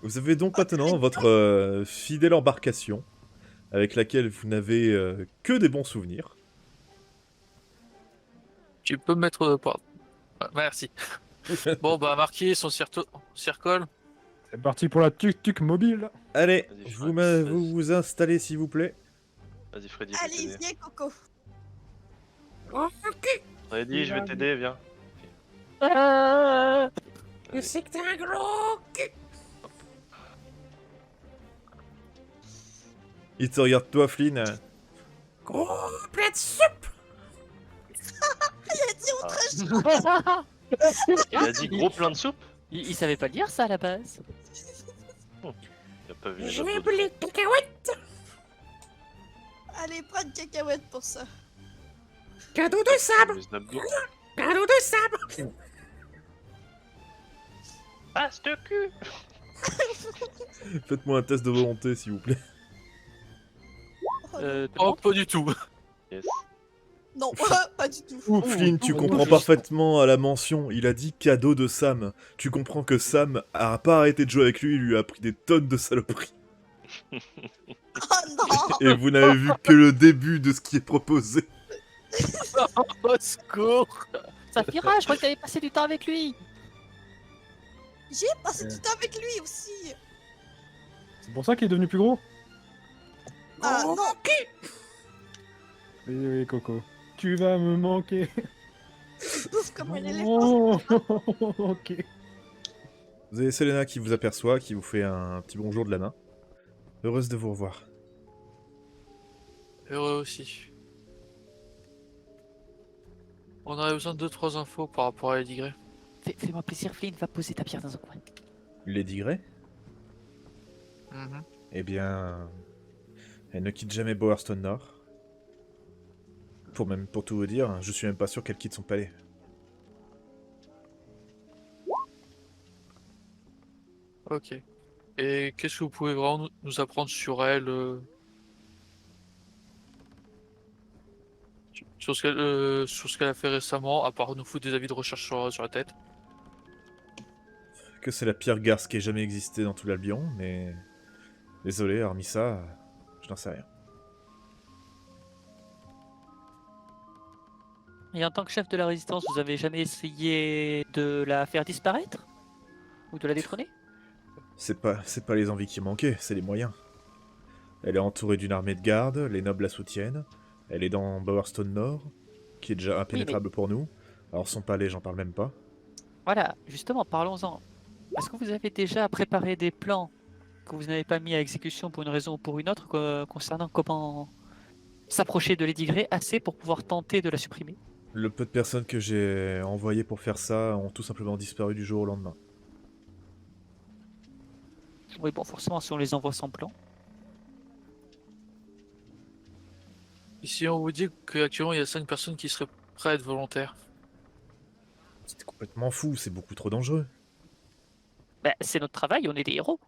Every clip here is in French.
Vous avez donc maintenant votre fidèle embarcation, avec laquelle vous n'avez que des bons souvenirs. Tu peux me mettre... Ah, merci. Bon, bah, marqué son circole. C'est parti pour la tuk-tuk mobile. Allez, Vas-y, vous vous installez s'il vous plaît. vas-y Freddy, je vais Allez, t'aider. viens, Coco. Freddy, je vais t'aider, viens. Je sais que t'es un gros cul. Il te regarde toi, Flynn. Gros plat de soupe. Il a dit autre chose. Il a dit gros plein de soupe. Il savait pas lire ça à la base. Il a pas vu les Je autres vais dos de appeler cacahuète. Allez, pas de cacahuètes pour ça. Cadeau de sable. les abdos. Cadeau de sable. Ah, ce cul. Faites-moi un test de volonté s'il vous plaît. Oh, pas du tout. Yes. Non, pas du tout. Flynn, tu comprends parfaitement à la mention. Il a dit cadeau de Sam. Tu comprends que Sam a pas arrêté de jouer avec lui, il lui a pris des tonnes de saloperies. Oh non. Et vous n'avez vu que le début de ce qui est proposé. Au secours. Saphira, je crois que t'avais passé du temps avec lui. J'ai passé du temps avec lui aussi. C'est pour ça qu'il est devenu plus gros. Ah Gros non. cul. Oui, oui, Coco. Tu vas me manquer. Bouffe comme un éléphant. Oh, ok. Vous avez Selena qui vous aperçoit, qui vous fait un petit bonjour de la main. Heureuse de vous revoir. Heureux aussi. On aurait besoin de 2-3 infos par rapport à Lady Grey. Fais-moi plaisir, Flynn, va poser ta pierre dans un coin. Lady Grey, Mhm. eh bien, elle ne quitte jamais Bowerstone Nord. Pour tout vous dire, je suis même pas sûr qu'elle quitte son palais. Ok. Et qu'est-ce que vous pouvez vraiment nous apprendre sur elle sur ce qu'elle a fait récemment, à part nous foutre des avis de recherche sur la tête? Que c'est la pire garce qui ait jamais existé dans tout l'Albion, mais... Désolé, hormis ça, je n'en sais rien. Et en tant que chef de la résistance, vous avez jamais essayé de la faire disparaître? Ou de la détrôner? C'est pas les envies qui manquaient, c'est les moyens. Elle est entourée d'une armée de garde, les nobles la soutiennent. Elle est dans Bowerstone Nord, qui est déjà impénétrable pour nous. Alors son palais, j'en parle même pas. Voilà, justement, parlons-en. Est-ce que vous avez déjà préparé des plans que vous n'avez pas mis à exécution pour une raison ou pour une autre concernant comment s'approcher de Lady Grey assez pour pouvoir tenter de la supprimer? Le peu de personnes que j'ai envoyées pour faire ça ont tout simplement disparu du jour au lendemain. Oui, bon, forcément, si on les envoie sans plan. Et si on vous dit qu'actuellement il y a 5 personnes qui seraient prêtes à être volontaires? C'était complètement fou, c'est beaucoup trop dangereux. Ben, c'est notre travail, on est des héros.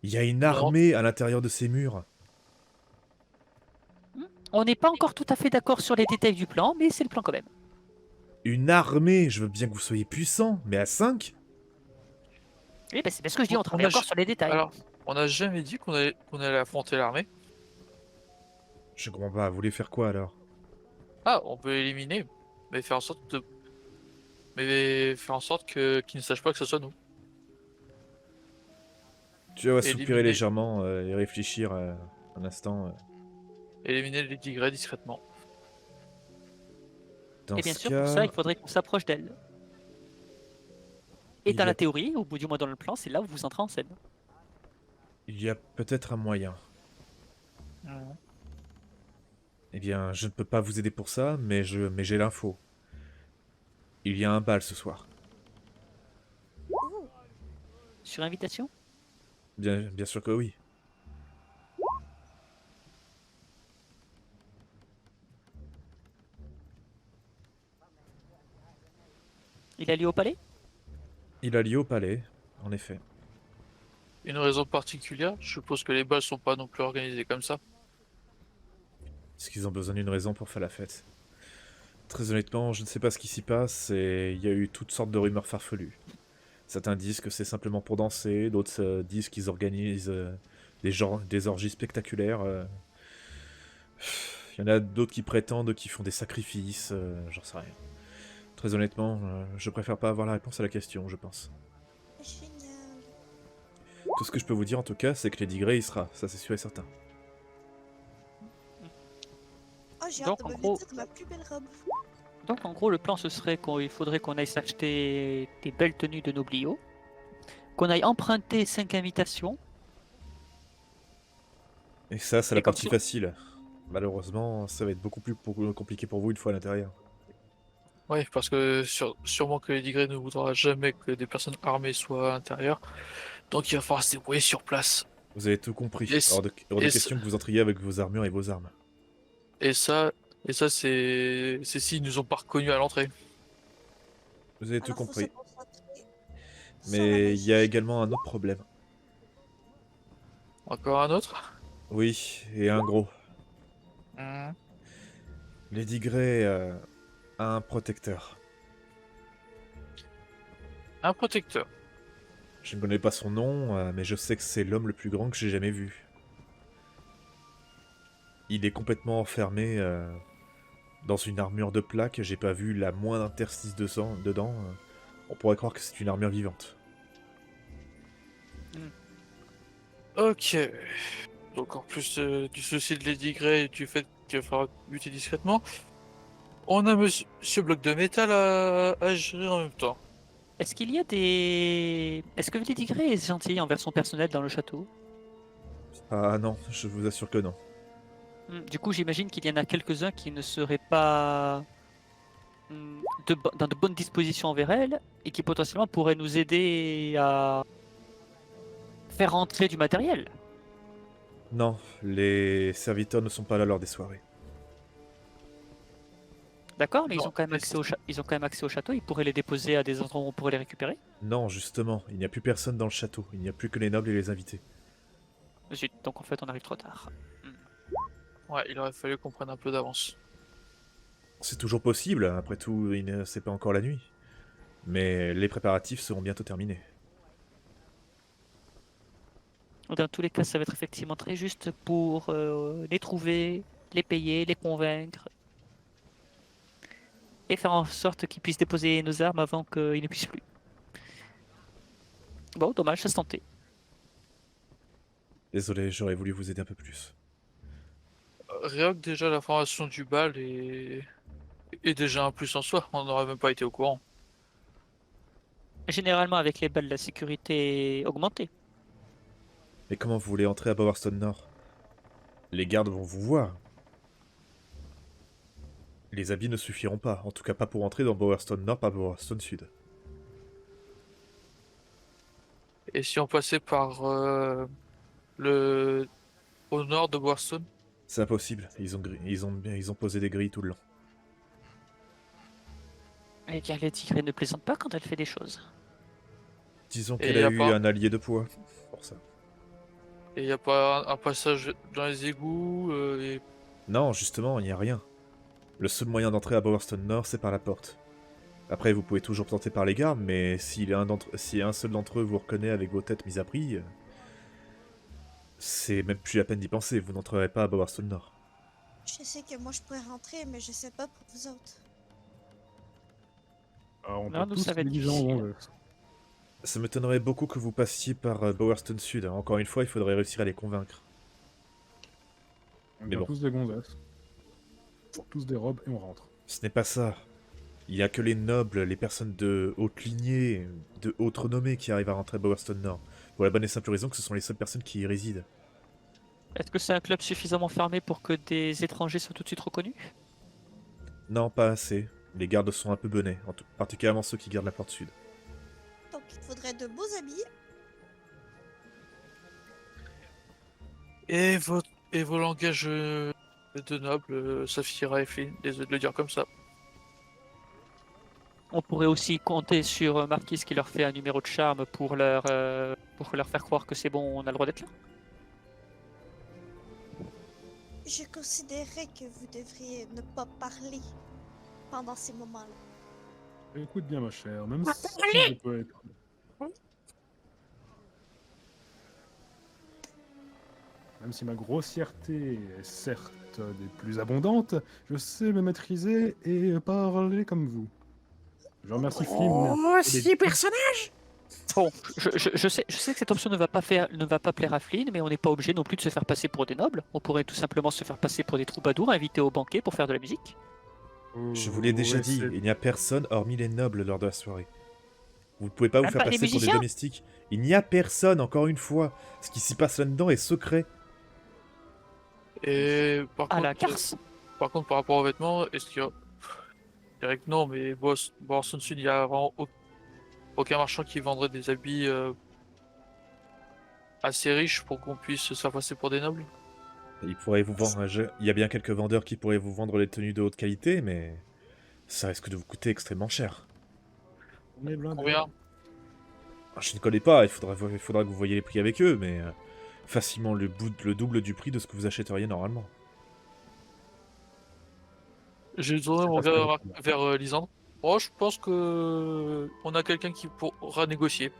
Il y a une armée à l'intérieur de ces murs. On n'est pas encore tout à fait d'accord sur les détails du plan, mais c'est le plan quand même. Une armée, je veux bien que vous soyez puissants, mais à 5 ? Oui, ben, c'est bien ce que je dis, on travaille a encore ju- sur les détails. Alors, on n'a jamais dit qu'on allait affronter l'armée. Je comprends pas, vous voulez faire quoi alors? Ah, on peut éliminer, mais faire en sorte de... Mais faire en sorte qu'ils ne sachent pas que ce soit nous. Tu vas soupirer Éliminer. légèrement et réfléchir un instant. Éliminer Lady Grey discrètement. Dans Et bien ce sûr, cas, pour ça, il faudrait qu'on s'approche d'elle. Et Il dans y a- la théorie, ou du moins dans le plan, c'est là où vous entrez en scène. il y a peut-être un moyen. Eh bien, je ne peux pas vous aider pour ça, mais j'ai l'info. Il y a un bal ce soir. Sur invitation? Bien sûr que oui. Il a lieu au palais? Il a lieu au palais, en effet. Une raison particulière? Je suppose que les balles sont pas non plus organisées comme ça. Est-ce qu'ils ont besoin d'une raison pour faire la fête? Très honnêtement, je ne sais pas ce qui s'y passe et il y a eu toutes sortes de rumeurs farfelues. Certains disent que c'est simplement pour danser, d'autres disent qu'ils organisent des orgies spectaculaires. Il y en a d'autres qui prétendent qu'ils font des sacrifices, j'en sais rien. Très honnêtement, je préfère pas avoir la réponse à la question, je pense. Génial. Tout ce que je peux vous dire en tout cas, c'est que Lady Grey y sera, ça c'est sûr et certain. Oh, j'ai Donc, hâte de en me gros- vêtir de ma plus belle robe. Donc en gros, le plan ce serait qu'il faudrait qu'on aille s'acheter des belles tenues de Noblio, qu'on aille emprunter 5 invitations. Et ça, c'est Et la comme partie ça- facile. Malheureusement, ça va être beaucoup plus compliqué pour vous une fois à l'intérieur. Oui, parce que sûrement que Lady Grey ne voudra jamais que des personnes armées soient à l'intérieur. Donc il va falloir se débrouiller sur place. Vous avez tout compris. Et c- Hors de et question que vous entriez avec vos armures et vos armes. Et ça, c'est s'ils nous ont pas reconnus à l'entrée. Vous avez tout Alors, faut se compris. concentrer sur la Mais il y a magie. également un autre problème. Encore un autre? Oui, et un gros. Hmm. Lady Grey a un protecteur. Un protecteur. Je ne connais pas son nom, mais je sais que c'est l'homme le plus grand que j'ai jamais vu. Il est complètement enfermé dans une armure de plaque. J'ai pas vu la moindre interstice de sang dedans. On pourrait croire que c'est une armure vivante. Ok. Donc en plus du souci de Lady Grey et du fait qu'il va falloir buter discrètement, on a Monsieur Bloc de Métal à gérer en même temps. Est-ce qu'il y a des... Est-ce que Lady Grey est gentille envers son personnel dans le château? Ah non, je vous assure que non. Du coup, j'imagine qu'il y en a quelques-uns qui ne seraient pas dans de bonnes dispositions envers elle et qui potentiellement pourraient nous aider à faire rentrer du matériel. Non, les serviteurs ne sont pas là lors des soirées. D'accord, mais Non, ils ont quand même mais accès ils ont quand même accès au château, ils pourraient les déposer à des endroits où on pourrait les récupérer. Non, justement, il n'y a plus personne dans le château. Il n'y a plus que les nobles et les invités. Zut, donc en fait on arrive trop tard. Ouais, il aurait fallu qu'on prenne un peu d'avance. C'est toujours possible, après tout, c'est pas encore la nuit. Mais les préparatifs seront bientôt terminés. Dans tous les cas, ça va être effectivement très juste pour les trouver, les payer, les convaincre et faire en sorte qu'ils puissent déposer nos armes avant qu'ils ne puissent plus. Bon, dommage, ça se tentait. Désolé, j'aurais voulu vous aider un peu plus. Rien que déjà la formation du bal est déjà un plus en soi, on n'aurait même pas été au courant. Généralement, avec les balles, la sécurité est augmentée. Mais comment vous voulez entrer à Bowerston Nord? Les gardes vont vous voir. Les habits ne suffiront pas, en tout cas pas pour entrer dans Bowerston Nord par Bowerston Sud. Et si on passait par le au nord de Boisstone? C'est impossible, ils ont posé des grilles tout le long. Eh bien, Lady Grey ne plaisante pas quand elle fait des choses. Disons Et qu'elle y a a eu pas- un allié de poids pour ça. Et il n'y a pas un passage dans les égouts et... Non, justement, il n'y a rien. Le seul moyen d'entrer à Bowerston Nord, c'est par la porte. Après, vous pouvez toujours tenter par les gardes, mais si un seul d'entre eux vous reconnaît avec vos têtes mises à prix, c'est même plus la peine d'y penser, vous n'entrerez pas à Bowerston Nord. Je sais que moi je pourrais rentrer, mais je sais pas pour vous autres. Alors, on Non, peut nous, tous ça va être diviser en difficile. Anvers. Ça m'étonnerait beaucoup que vous passiez par Bowerston Sud. Encore une fois, il faudrait réussir à les convaincre. On Mais vient bon. tous des gonzesses. Tous des robes et on rentre. Ce n'est pas ça. Il n'y a que les nobles, les personnes de haute lignée, de haute renommée qui arrivent à rentrer à Bowerston Nord. Pour la bonne et simple raison que ce sont les seules personnes qui y résident. Est-ce que c'est un club suffisamment fermé pour que des étrangers soient tout de suite reconnus? Non, pas assez. Les gardes sont un peu benets, particulièrement ceux qui gardent la porte sud. Donc il faudrait de beaux habits. Et vos langages de nobles, Saphira et Flynn, désolé de le dire comme ça. On pourrait aussi compter sur Marquis qui leur fait un numéro de charme pour leur faire croire que c'est bon, on a le droit d'être là. Je considérais que vous devriez ne pas parler pendant ces moments-là. Écoute bien ma chère, même Ah, si allez. je peux être Même si ma grossièreté est certes des plus abondantes, je sais me maîtriser et parler comme vous. Je remercie Flynn. Oh, 6 personnages. Bon, je sais que cette option ne va pas plaire à Flynn, mais on n'est pas obligé non plus de se faire passer pour des nobles. On pourrait tout simplement se faire passer pour des troubadours invités au banquet pour faire de la musique. Je vous l'ai déjà Ouais, dit, c'est- il n'y a personne hormis les nobles lors de la soirée. Vous ne pouvez pas vous Même faire pas les passer pour des musiciens domestiques. Il n'y a personne, encore une fois. Ce qui s'y passe là-dedans est secret. Et par À la contre, Carse. par contre, par rapport aux vêtements, est-ce qu'il y a... Je dirais que non, mais bon, Sun Sud, il y a vraiment aucun marchand qui vendrait des habits assez riches pour qu'on puisse se faire passer pour des nobles. Il pourrait vous vendre il y a bien quelques vendeurs qui pourraient vous vendre les tenues de haute qualité, mais ça risque de vous coûter extrêmement cher. On est blindés. Combien? Je ne connais pas, il faudra que vous voyiez les prix avec eux, mais facilement le double du prix de ce que vous achèteriez normalement. J'ai tourné mon pas regard ça. vers Lisandre. Oh, je pense que on a quelqu'un qui pourra négocier.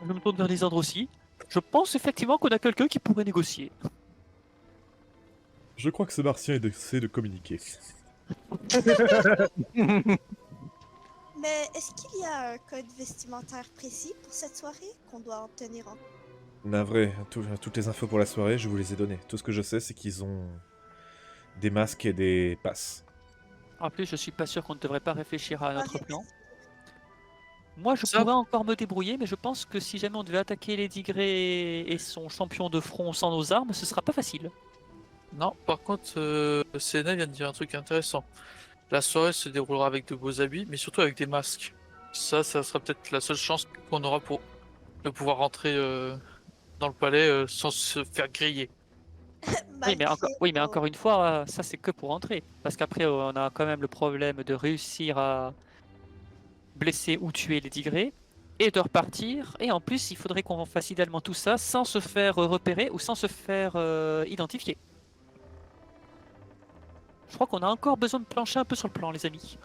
Je me tourne vers Lisandre aussi. Je pense effectivement qu'on a quelqu'un qui pourrait négocier. Je crois que ce martien essaie de communiquer. Mais est-ce qu'il y a un code vestimentaire précis pour cette soirée qu'on doit obtenir en... Navré, toutes les infos pour la soirée, je vous les ai données. Tout ce que je sais, c'est qu'ils ont des masques et des passes. En plus, je suis pas sûr qu'on ne devrait pas réfléchir à notre Arrête. plan. Moi, je Ça- pourrais encore me débrouiller, mais je pense que si jamais on devait attaquer Lady Grey et son champion de front sans nos armes, ce sera pas facile. Non, par contre, Sénat vient de dire un truc intéressant. La soirée se déroulera avec de beaux habits, mais surtout avec des masques. Ça sera peut-être la seule chance qu'on aura pour de pouvoir rentrer dans le palais sans se faire griller. Oui, mais encore une fois, ça c'est que pour entrer. Parce qu'après, on a quand même le problème de réussir à blesser ou tuer Lady Grey et de repartir. Et en plus, il faudrait qu'on fasse idéalement tout ça sans se faire repérer ou sans se faire identifier. Je crois qu'on a encore besoin de plancher un peu sur le plan, les amis.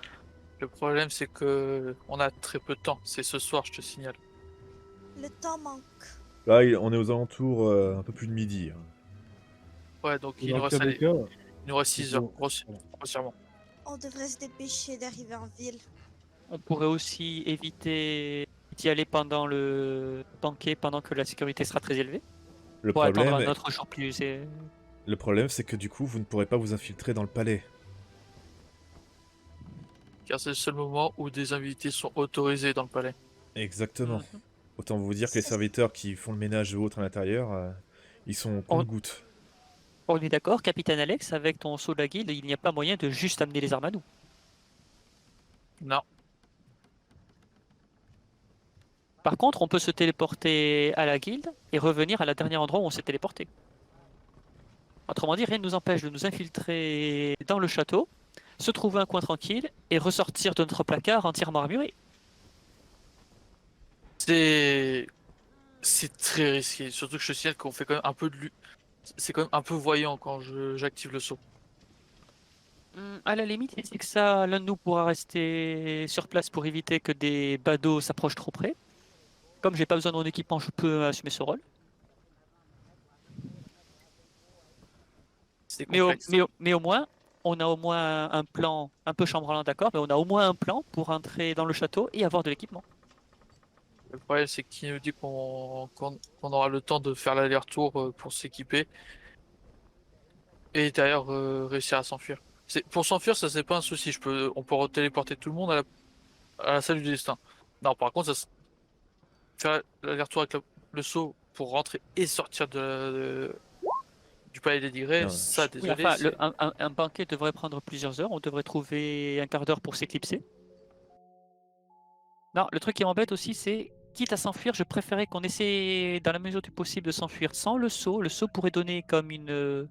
Le problème, c'est que on a très peu de temps. C'est ce soir, je te signale. Le temps manque. Là, on est aux alentours un peu plus de midi. Hein. Ouais, donc il Dans nous le reste, pire des cas, il nous reste 6 heures, faut- grossièrement. On devrait se dépêcher d'arriver en ville. On pourrait aussi éviter d'y aller pendant le banquet, pendant que la sécurité sera très élevée. Le Pour attendre problème, un autre jour plus. le problème, c'est que du coup, vous ne pourrez pas vous infiltrer dans le palais. Car c'est le seul moment où des invités sont autorisés dans le palais. Exactement. Mhm. Autant vous dire que les serviteurs qui font le ménage ou autre à l'intérieur, ils sont au compte-gouttes. On est d'accord, Capitaine Alex, avec ton saut de la guilde, il n'y a pas moyen de juste amener les armes à nous. Non. Par contre, on peut se téléporter à la guilde et revenir à la dernière endroit où on s'est téléporté. Autrement dit, rien ne nous empêche de nous infiltrer dans le château, se trouver un coin tranquille et ressortir de notre placard entièrement armuré. C'est très risqué. Surtout que je te signale qu'on fait quand même un peu de c'est quand même un peu voyant quand j'active le saut. À la limite, c'est que ça, l'un de nous pourra rester sur place pour éviter que des badauds s'approchent trop près. Comme j'ai pas besoin de mon équipement, je peux assumer ce rôle. C'est Mais au, complexe. mais au moins, on a au moins un plan, un peu chambranlant, d'accord, mais on a au moins un plan pour entrer dans le château et avoir de l'équipement. Le problème, c'est qu'il nous dit qu'on aura le temps de faire l'aller-retour pour s'équiper. Et d'ailleurs, réussir à s'enfuir. Pour s'enfuir, ça c'est pas un souci. On peut téléporter tout le monde à la salle du destin. Non, par contre, faire l'aller-retour avec le saut pour rentrer et sortir du palais des Digrés, Non, ça, Oui, désolé. enfin, un banquet devrait prendre plusieurs heures, on devrait trouver un quart d'heure pour s'éclipser. Non, le truc qui m'embête aussi, c'est, quitte à s'enfuir, je préférais qu'on essaie, dans la mesure du possible, de s'enfuir sans le saut. Le saut pourrait donner comme une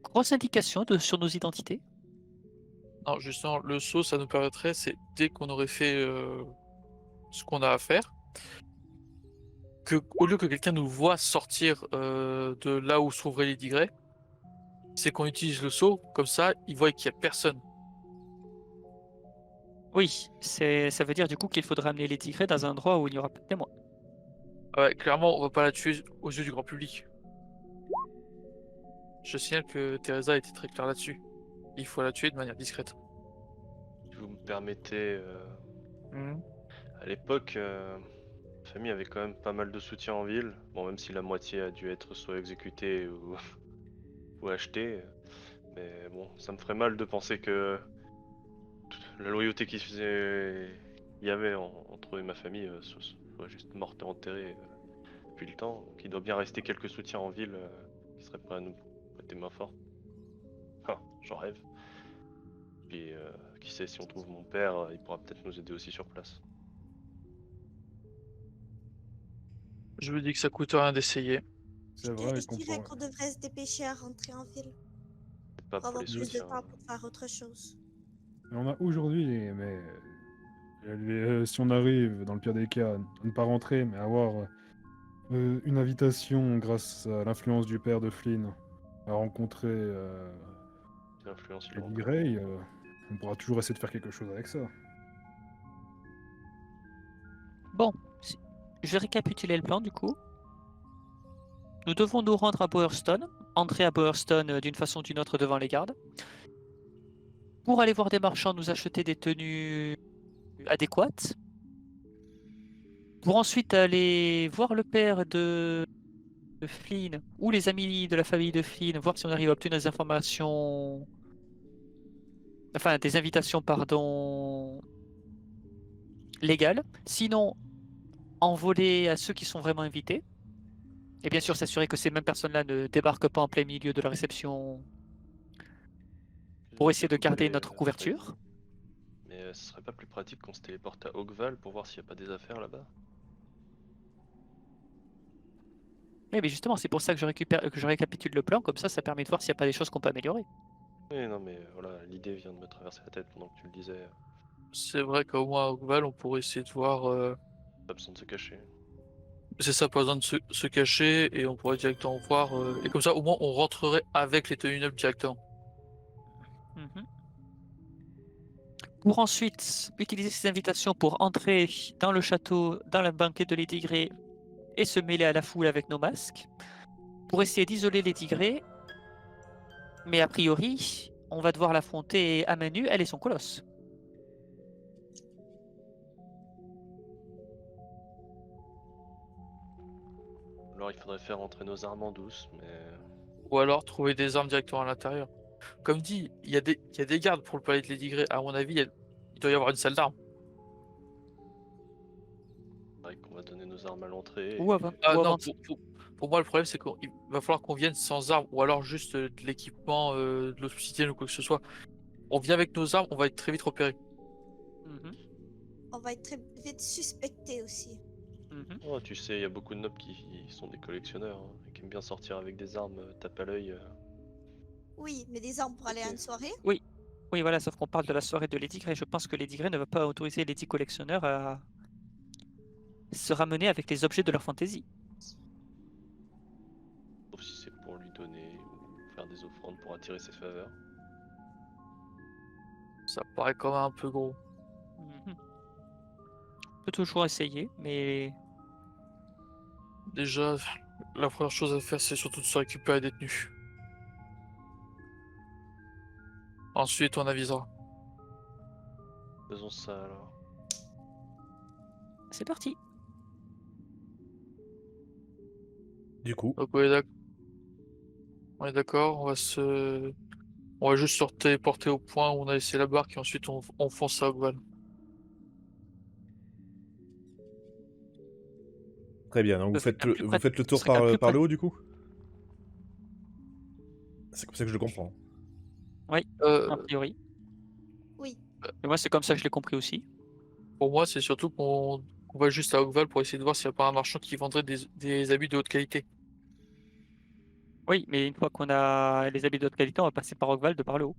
grosse indication sur nos identités. Non, justement, le saut, ça nous permettrait, c'est dès qu'on aurait fait ce qu'on a à faire, que au lieu que quelqu'un nous voit sortir de là où se trouverait les Digrés, c'est qu'on utilise le saut, comme ça, ils voient qu'il n'y a personne. Oui, ça veut dire du coup qu'il faudra amener les tigrés dans un endroit où il n'y aura pas de témoins. Ouais, clairement, on va pas la tuer aux yeux du grand public. Je signale que Teresa était très claire là-dessus. Il faut la tuer de manière discrète. Si vous me permettez, Mhm. à l'époque, ma famille avait quand même pas mal de soutien en ville. Bon, même si la moitié a dû être soit exécutée ou, ou achetée. Mais bon, ça me ferait mal de penser que la loyauté qu'il y avait entre eux et ma famille soit juste morte et enterrée depuis le temps. Donc il doit bien rester quelques soutiens en ville qui seraient prêts à nous prêter main forte. Enfin, j'en rêve. Puis qui sait, si on trouve mon père, il pourra peut-être nous aider aussi sur place. Je me dis que ça coûte rien d'essayer. C'est vrai Je qu'on dirais pourrait... qu'on devrait se dépêcher à rentrer en ville C'est pas pour pour avoir les plus de soutiens. temps pour faire autre chose. Mais on a aujourd'hui, mais si on arrive, dans le pire des cas, à ne pas rentrer, mais avoir une invitation grâce à l'influence du père de Flynn à rencontrer L'influence Lady Grey, on pourra toujours essayer de faire quelque chose avec ça. Bon, je vais récapituler le plan du coup. Nous devons nous rendre à Bowerstone, entrer à Bowerstone d'une façon ou d'une autre devant les gardes. Pour aller voir des marchands, nous acheter des tenues adéquates. Pour ensuite aller voir le père de Flynn ou les amis de la famille de Flynn, voir si on arrive à obtenir des informations. Enfin, des invitations, pardon, légales. Sinon, envoler à ceux qui sont vraiment invités. Et bien sûr, s'assurer que ces mêmes personnes-là ne débarquent pas en plein milieu de la réception pour essayer de garder notre couverture. Mais ce serait pas plus pratique qu'on se téléporte à Oakval pour voir s'il n'y a pas des affaires là-bas? Oui, mais justement, c'est pour ça que je récapitule le plan, comme ça permet de voir s'il n'y a pas des choses qu'on peut améliorer. Oui, non, mais voilà, l'idée vient de me traverser la tête pendant que tu le disais. C'est vrai qu'au moins à Oakval, on pourrait essayer de voir. Pas besoin de se cacher. C'est ça, pas besoin de se cacher et on pourrait directement voir. Et comme ça, au moins, on rentrerait avec les tenues nobles directement. Mhm. Pour ensuite utiliser ces invitations pour entrer dans le château, dans la banquette de Lady Grey et se mêler à la foule avec nos masques. Pour essayer d'isoler Lady Grey. Mais a priori, on va devoir l'affronter à main nue, elle et son colosse. Alors il faudrait faire entrer nos armes en douce, mais Ou alors trouver des armes directement à l'intérieur. Comme dit, il y a des gardes pour le palais de Lady Grey. À mon avis, il doit y avoir une salle d'armes. c'est vrai qu'on va donner nos armes à l'entrée. Ou et- avant. Ah ou non, avant- pour moi, le problème, c'est qu'il va falloir qu'on vienne sans armes ou alors juste de l'équipement, de l'obsidienne ou quoi que ce soit. On vient avec nos armes, on va être très vite repéré. Mhm, On va être très vite suspecté aussi. mhm. Oh, tu sais, il y a beaucoup de nobles qui sont des collectionneurs, hein, et qui aiment bien sortir avec des armes, tape à l'œil. Oui, mais des armes pour aller à une soirée? Oui, voilà, sauf qu'on parle de la soirée de Lady Grey. Je pense que Lady Grey ne va pas autoriser les 10 collectionneurs à se ramener avec les objets de leur fantaisie. Sauf si c'est pour lui donner ou faire des offrandes pour attirer ses faveurs. Ça paraît quand même un peu gros. Mhm. On peut toujours essayer, mais Déjà, la première chose à faire, c'est surtout de se récupérer des tenues. Ensuite, on avisera. Faisons ça alors. c'est parti. Du coup, Donc, on est d'accord, on va juste se téléporter au point où on a laissé la barque et ensuite on fonce à Oakval. très bien. Donc vous Ce serait faites quand même plus vous faites le ce tour serait quand même plus par le haut, du coup? C'est comme ça que je le comprends. Euh, a priori. Oui. Et moi, c'est comme ça que je l'ai compris aussi. pour moi, c'est surtout qu'on va juste à Oakval pour essayer de voir s'il n'y a pas un marchand qui vendrait des habits de haute qualité. Oui, mais une fois qu'on a les habits de haute qualité, on va passer par Rockval de par le haut.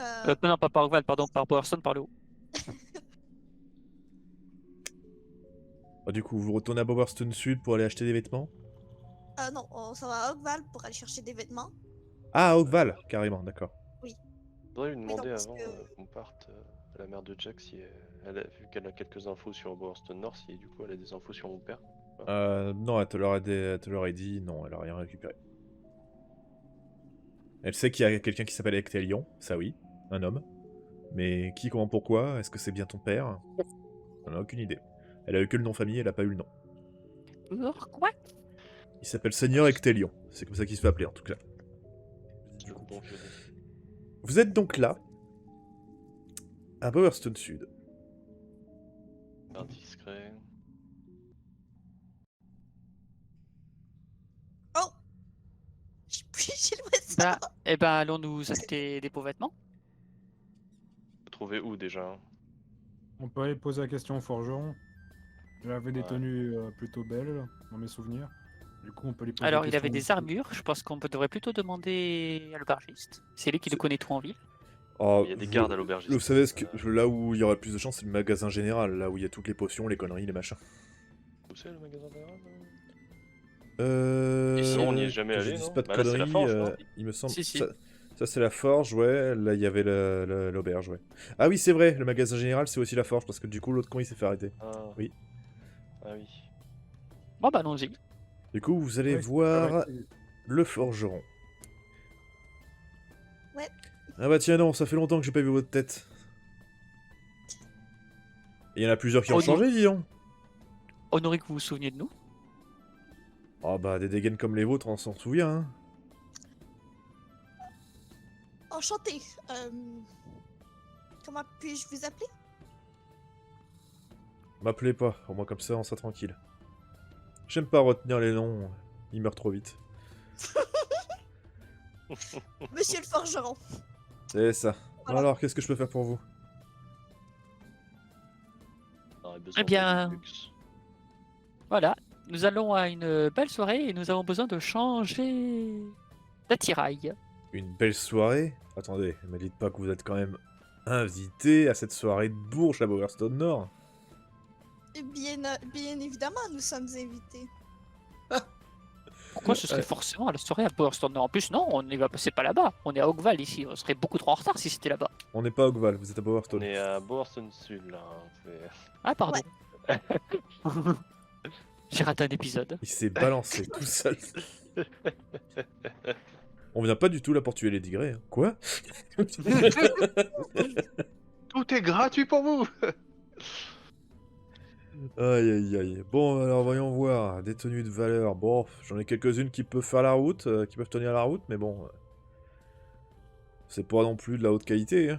Euh, Non, pas par Rockval, pardon, par Bowerstone par le haut. Du coup, vous retournez à Bowerstone Sud pour aller acheter des vêtements? non, on s'en va à Oakval pour aller chercher des vêtements. Ah, à Oakval, carrément, d'accord. Faudrait lui donc, demander parce avant que- qu'on parte à la mère de Jack, si vu qu'elle a quelques infos sur Bowerston North, si du coup elle a des infos sur mon père. Non, elle te l'aurait dit, non, elle a rien récupéré. Elle sait qu'il y a quelqu'un qui s'appelle Ectelion, ça oui, un homme. Mais qui, comment, pourquoi? Est-ce que c'est bien ton père? Elle n'a aucune idée. Elle a eu que le nom famille, elle a pas eu le nom. Pourquoi? Il s'appelle Seigneur Ectelion, c'est comme ça qu'il se fait appeler en tout cas. Le bon vieux nom. Vous êtes donc là, à Bowerston Sud. Indiscret. Oh! J'ai le voisin. Bah, eh ben, allons nous acheter des beaux vêtements. Vous trouvez où déjà? On peut aller poser la question au forgeron. Il avait des Ouais. tenues plutôt belles, dans mes souvenirs. Du coup, on peut lui poser Alors, la il avait question. des armures. Je pense qu'on devrait plutôt demander à l'aubergiste. C'est lui qui le connaît tout en ville. Oh, Il y a des gardes à l'aubergiste. Vous savez, là où il y aura le plus de chance, c'est le magasin général, là où il y a toutes les potions, les conneries, les machins. Où c'est le magasin général? Ici, on n'y est jamais que je allé, dise non? pas de Bah là, c'est la conneries, forge, non il me semble. Si, si. Ça, c'est la forge, ouais. Là, il y avait l'auberge, ouais. Ah oui, c'est vrai, le magasin général, c'est aussi la forge, parce que du coup, l'autre con, il s'est fait arrêter. Ah. Oui. Ah oui. Bon, bah, allons-y. Du coup, vous allez Ouais, voir ouais, le forgeron. Ouais. Ah bah tiens, non, ça fait longtemps que j'ai pas vu votre tête. Il y en a plusieurs qui ont Oh, changé, dis donc. Honoré que vous vous souveniez de nous. Oh bah, des dégaines comme les vôtres, on s'en souvient, hein. Enchanté. Comment puis-je vous appeler? M'appelez pas, au moins comme ça, on sera tranquille. J'aime pas retenir les noms, ils meurent trop vite. Monsieur le forgeron. C'est ça. Voilà. Alors, qu'est-ce que je peux faire pour vous? On aurait besoin Eh bien- de luxe. Voilà. Nous allons à une belle soirée et nous avons besoin de changer d'attirail. Une belle soirée? Attendez, me dites pas que vous êtes quand même invité à cette soirée de bourge à Bowerston Nord. Bien évidemment, nous sommes invités. Pourquoi ce serait forcément à la soirée à Bowerston? En plus, non, on ne va passer pas là-bas. On est à Oakville ici. On serait beaucoup trop en retard si c'était là-bas. On n'est pas à Oakville, vous êtes à On Bowerston. est à Bowerston Sud là. C'est- Ah, pardon. J'ai raté un épisode. Il s'est balancé tout seul. On vient pas du tout là pour tuer les digrés. Hein. Quoi? Tout est gratuit pour vous. Aïe aïe aïe. Bon, alors voyons voir. Des tenues de valeur. Bon, j'en ai quelques-unes qui peuvent faire la route, qui peuvent tenir la route, mais bon. C'est pas non plus de la haute qualité. Hein.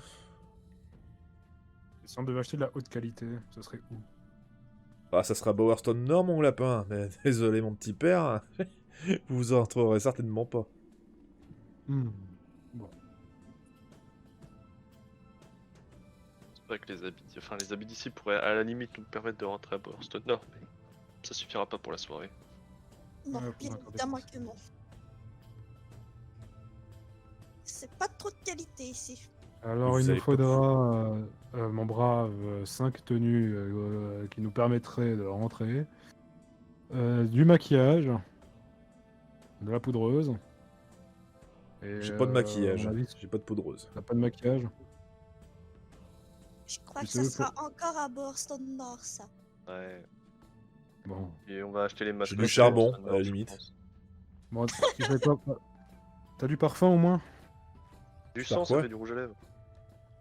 Si on devait acheter de la haute qualité, ce serait où? Ah, ça sera Bowerston Nord, mon lapin. Mais désolé, mon petit père. Vous vous en trouverez certainement pas. Bon. C'est vrai que les habits d'ici pourraient à la limite nous permettre de rentrer à Bowerston Nord, mais ça suffira pas pour la soirée. Non, Ouais, bien pour évidemment accorder que non. C'est pas trop de qualité ici. Alors, Vous il nous allez pas faudra, mon brave, 5 tenues qui nous permettraient de rentrer. Du maquillage. De la poudreuse. Et, J'ai pas de maquillage. à mon avis, J'ai pas de poudreuse. t'as pas de maquillage? Je crois Tu que sais ça où sera encore à Bowerston Nord, ça. Ouais. Bon. Et on va acheter les masques. du charbon, à la limite. Bon, tu fais quoi? T'as du parfum au moins? Du Faire sang, ça quoi fait du rouge à lèvres.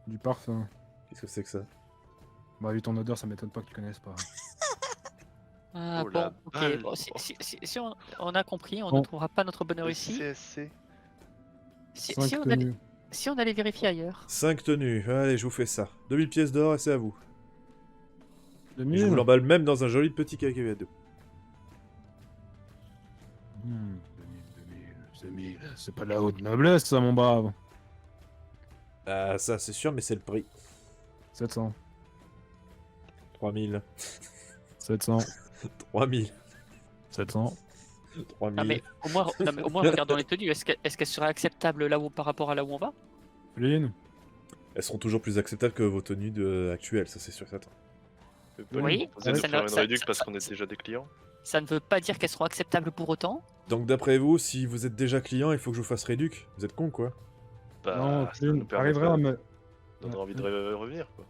Du parfum. Qu'est-ce que c'est que ça? Bah, vu ton odeur, ça m'étonne pas que tu connaisses pas. Ah, Oh la bon, ok. balle. Bon, si on a compris, on Bon. ne trouvera pas notre bonheur Le ici. CSC. Si, 5 si on allait, tenues. si on allait vérifier ailleurs. 5 tenues. Allez, je vous fais ça. 2000 pièces d'or et c'est à vous. Et je 2000. vous l'emballe même dans un joli petit cacahuète. 2000. C'est pas de la haute noblesse, ça, mon brave. Ah, ça, c'est sûr, mais c'est le prix. 700. 3000. 700. 3000. 700. 3000. Non mais, au moins regardons les tenues. Est-ce qu'elles seraient acceptables là où, par rapport à là où on va? Lynn. Elles seront toujours plus acceptables que vos tenues actuelles, ça c'est sûr et certain. Tu peux Oui, nous proposer de ça faire ne- une ça- réduc ça- parce ça- qu'on est déjà des clients. Ça ne veut pas dire qu'elles seront acceptables pour autant. Donc d'après vous, si vous êtes déjà client, il faut que je vous fasse réduc. Vous êtes con quoi. Bah, non, ça Lynn, nous permettrait arrivera à de me... donner envie de revenir quoi.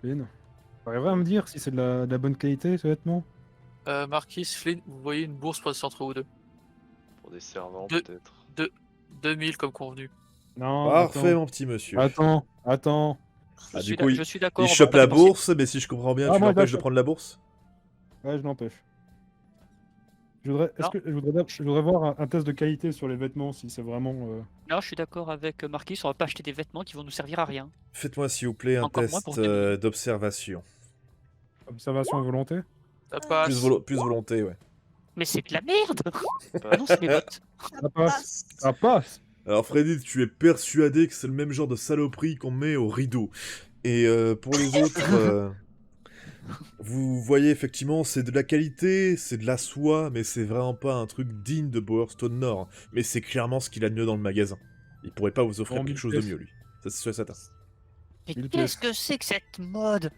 Flynn, t'arriverais à me dire si c'est de la bonne qualité ce vêtement? Marquis, Flynn, vous voyez une bourse passer entre vous deux. Pour des servants, Deux. peut-être. 2000 comme convenu. Non, Parfait, mon petit monsieur. attends. Ah, Je du suis coup, je suis d'accord. Il on va chope pas la dépenser. bourse, mais si je comprends bien, Ah, tu moi, l'empêches de d'accord. prendre la bourse? Ouais, je l'empêche. Je voudrais voir un test de qualité sur les vêtements, si c'est vraiment... Non, je suis d'accord avec Marquis, on va pas acheter des vêtements qui vont nous servir à rien. Faites-moi, s'il vous plaît, un Encore moins pour test 2000. d'observation. Observation et volonté. Ça passe. Plus volonté, ouais. Mais c'est de la merde. Pas- Ah non, c'est mes bottes. Ça passe. Ça passe. Alors, Freddy, tu es persuadé que c'est le même genre de saloperie qu'on met au rideau. Et pour les autres, vous voyez effectivement, c'est de la qualité, c'est de la soie, mais c'est vraiment pas un truc digne de Bowerstone Nord. Mais c'est clairement ce qu'il a de mieux dans le magasin. Il pourrait pas vous offrir Bon, quelque 1000 chose de pièces. mieux, lui. Ça, c'est sûr et certain. Mais Mille qu'est-ce pièces. que c'est que cette mode?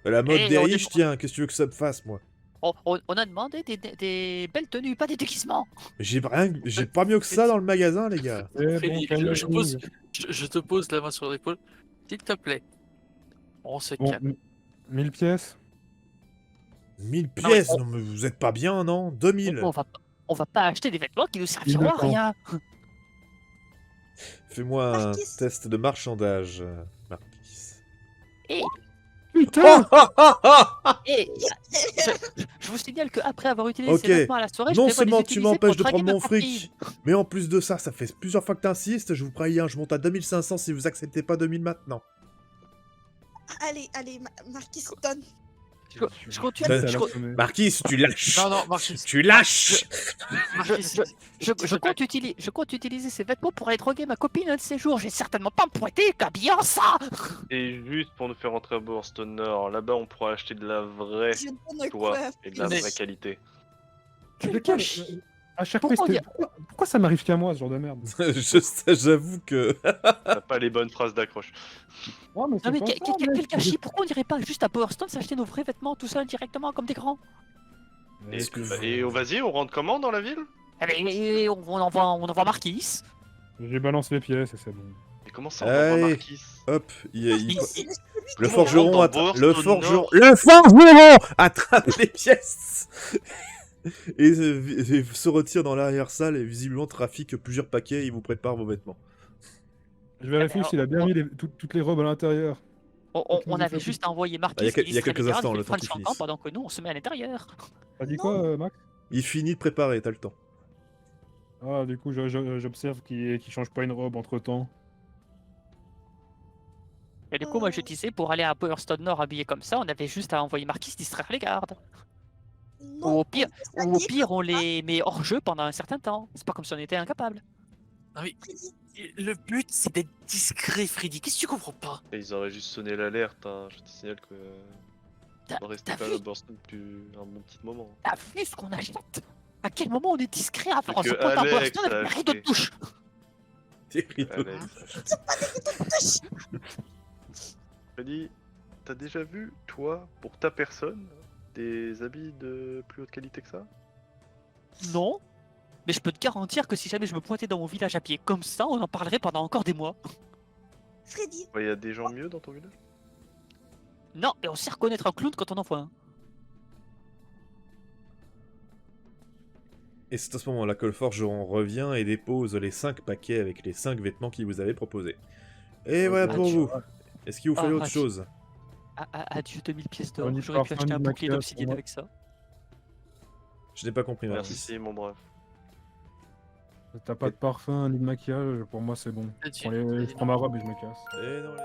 La mode Eh, des on riches, est- tiens, qu'est-ce que tu veux que ça me fasse, moi? On a demandé des belles tenues, pas des déguisements. J'ai pas mieux que ça dans le magasin, les gars. Eh, Freddy, bon, je te pose la main sur l'épaule. S'il te plaît. On se Bon, calme. 1000 pièces. 1000 mais pièces, on- non mais vous êtes pas bien, non? 2000. On va pas acheter des vêtements qui nous serviront à D'accord. rien. Fais-moi un Marquis. test de marchandage, Marquis. Et, Putain. et je vous signale qu'après avoir utilisé Ok. ces vêtements à la soirée, Non je prévois les seulement tu utiliser m'empêches pour de draguer prendre mon ma copine. fric, mais en plus de ça, ça fait plusieurs fois que t'insistes, je vous préviens, je monte à 2500 si vous acceptez pas 2000 maintenant. Allez, Marquis, donne. Je continue. Ben, Ça je l'a co- assommé. Marquis, tu lâches. Non, non, Marquis. Tu lâches. Marquis, je compte utiliser ces vêtements pour aller droguer ma copine un de ces jours. J'ai certainement pas me pointer qu'habillé en ça. Et juste pour nous faire rentrer à Bowerstone Nord, là-bas on pourra acheter de la vraie Je donne un soie couvert. et de la Mais- vraie qualité. Lequel À chaque fois, Pourquoi c'était- pourquoi ça m'arrive qu'à moi, ce genre de merde? J'avoue que... T'as pas les bonnes phrases d'accroche. Ouais, mais Non c'est mais pas quel ça, mec. gâchis. Pourquoi on dirait pas juste à Powerstone s'acheter nos vrais vêtements tout seul directement comme des grands? Et, Est-ce que et vas-y, on rentre comment dans la ville? Eh ben, on envoie Marquis. J'ai balancé les pièces et c'est bon. Et comment ça on envoie Hey. Marquis? Hop, Marquis. le Comment on forgeron, rentre dans Bowerstone Nord le forgeron attrape les pièces et se retire dans l'arrière-salle et visiblement trafique plusieurs paquets et il vous prépare vos vêtements. Je vérifie Alors, s'il a bien mis toutes les robes à l'intérieur. On avait juste à envoyer Marquis. Ah, il y a qui quelques distrairait les gardes, instants, qui le fera temps qu'il chantant finisse. pendant que nous on se met à l'intérieur. T'as dit quoi, Max? Il finit de préparer, t'as le temps. Ah, du coup, j'observe qu'il change pas une robe entre temps. Et du coup, moi je disais pour aller à Powerstone Nord habillé comme ça, on avait juste à envoyer Marquis distraire les gardes. Non, Au pire, on Ou au s'habille pire, comme on ça, les met hors jeu pendant un certain temps. C'est pas comme si on était incapable. Freddy. Le but, c'est d'être discret, Freddy. Qu'est-ce que tu comprends pas? Et ils auraient juste sonné l'alerte, hein. Je te signale que... On reste T'as pas vu à Bowerstone plus un bon petit moment. T'as vu ce qu'on achète? À quel moment on est discret avant Parce se que pointe à Alex Powerstone a avec des rideaux de acheté. touche? Des rideaux. Alex. Freddy, t'as déjà vu, toi, pour ta personne, des habits de plus haute qualité que ça? Non. Mais je peux te garantir que si jamais je me pointais dans mon village à pied comme ça, on en parlerait pendant encore des mois. Freddy, Il y a des gens mieux dans ton village? Non, et on sait reconnaître un clown quand on en voit un. Et c'est à ce moment-là que le forgeron revient et dépose les 5 paquets avec les 5 vêtements qu'il vous avait proposés. Et voilà pour adieu. vous. Est-ce qu'il vous fallait autre adieu. chose? Adieu 2000 pièces d'or. On y J'aurais pu part, acheter on un y bouclier maquillage, d'obsidienne on va- avec ça. Je n'ai pas compris, Marquis. Merci mon brave. T'as pas de parfum ni de maquillage, pour moi c'est bon. Adieu. Je prends ma robe et je me casse. Et non, les...